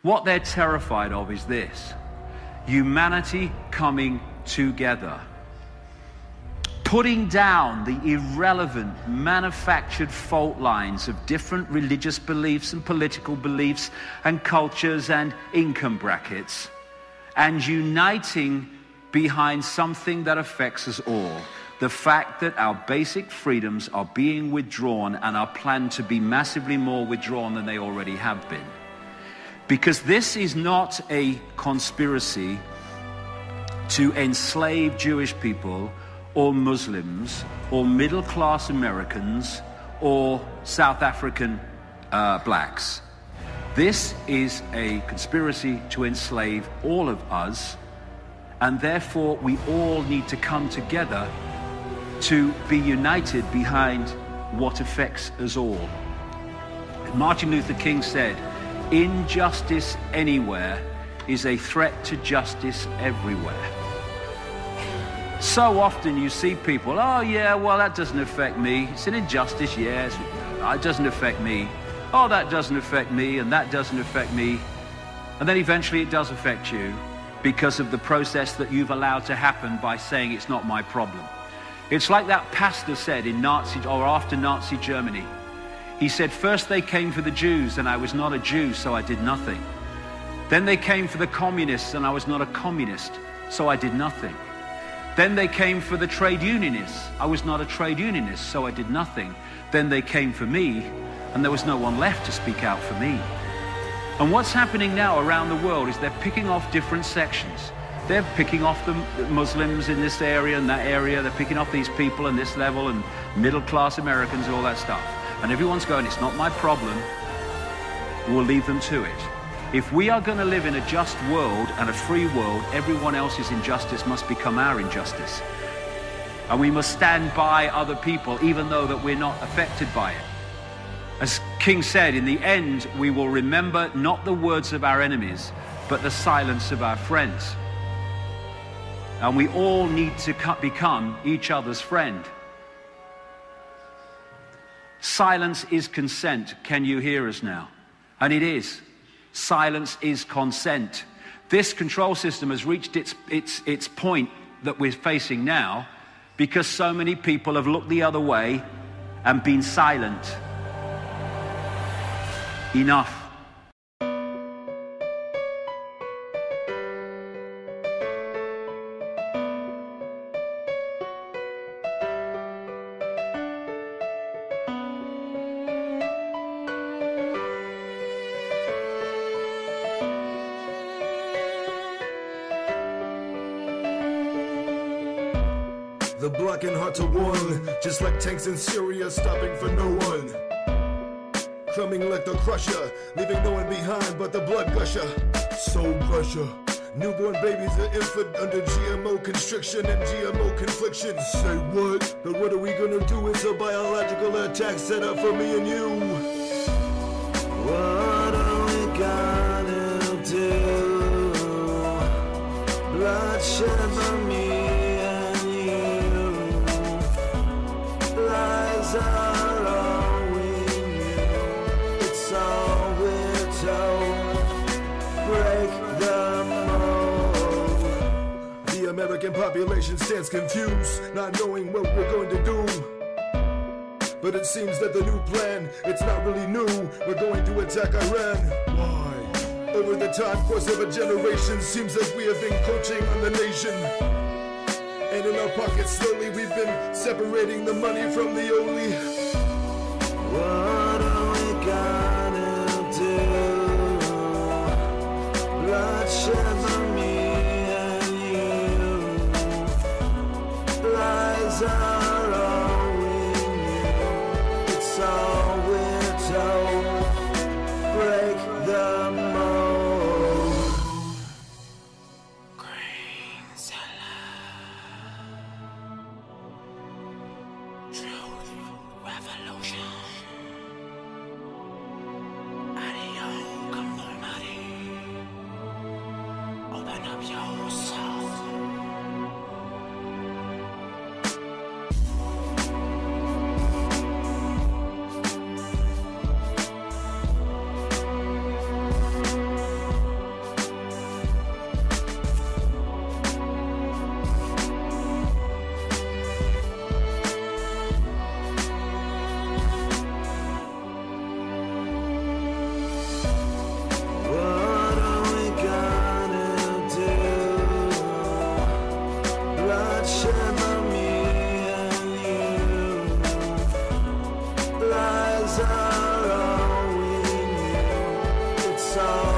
What they're terrified of is this: humanity coming together, putting down the irrelevant, manufactured fault lines of different religious beliefs and political beliefs and cultures and income brackets, and uniting behind something that affects us all. The fact that our basic freedoms are being withdrawn and are planned to be massively more withdrawn than they already have been. Because this is not a conspiracy to enslave Jewish people or Muslims or middle-class Americans or South African blacks. This is a conspiracy to enslave all of us, and therefore we all need to come together to be united behind what affects us all. Martin Luther King said, "Injustice anywhere is a threat to justice everywhere." So often you see people, oh yeah, well that doesn't affect me. It's an injustice, yes, it doesn't affect me. Oh, that doesn't affect me, and that doesn't affect me. And then eventually it does affect you because of the process that you've allowed to happen by saying it's not my problem. It's like that pastor said in Nazi, or after Nazi Germany. He said, first they came for the Jews and I was not a Jew, so I did nothing. Then they came for the communists and I was not a communist, so I did nothing. Then they came for the trade unionists. I was not a trade unionist, so I did nothing. Then they came for me, and there was no one left to speak out for me. And what's happening now around the world is they're picking off different sections. They're picking off the Muslims in this area and that area. They're picking off these people in this level and middle-class Americans and all that stuff. And everyone's going, it's not my problem. We'll leave them to it. If we are going to live in a just world and a free world, everyone else's injustice must become our injustice. And we must stand by other people, even though that we're not affected by it. As King said, in the end, we will remember not the words of our enemies, but the silence of our friends. And we all need to become each other's friend. Silence is consent. Can you hear us now? And it is. Silence is consent. This control system has reached its point that we're facing now because so many people have looked the other way and been silent. Enough. The blackened hearts are won, just like tanks in Syria, stopping for no one. Crumbing like the CRUSHA, leaving no one behind but the blood gusher. Soul crusher. Newborn babies are infant under GMO constriction and GMO confliction. Say what? But what are we gonna do? It's a biological attack set up for me and you. What are we gonna do? Bloodshed for me and you. Lies are all we knew. It's all we're told. Break the mold. The American population stands confused, not knowing what we're going to do. But it seems that the new plan, it's not really new. We're going to attack Iran. Why? Over the time course of a generation, seems that we have been encroaching on the nation. And in our pockets slowly we've been separating the money from the only. What are we gonna do? Bloodshed for me and you. Lies are all we knew. It's all we're told. Break the mold. GrEENZILLA. Truth revolution. Audio conformity. Open up your soul. sound.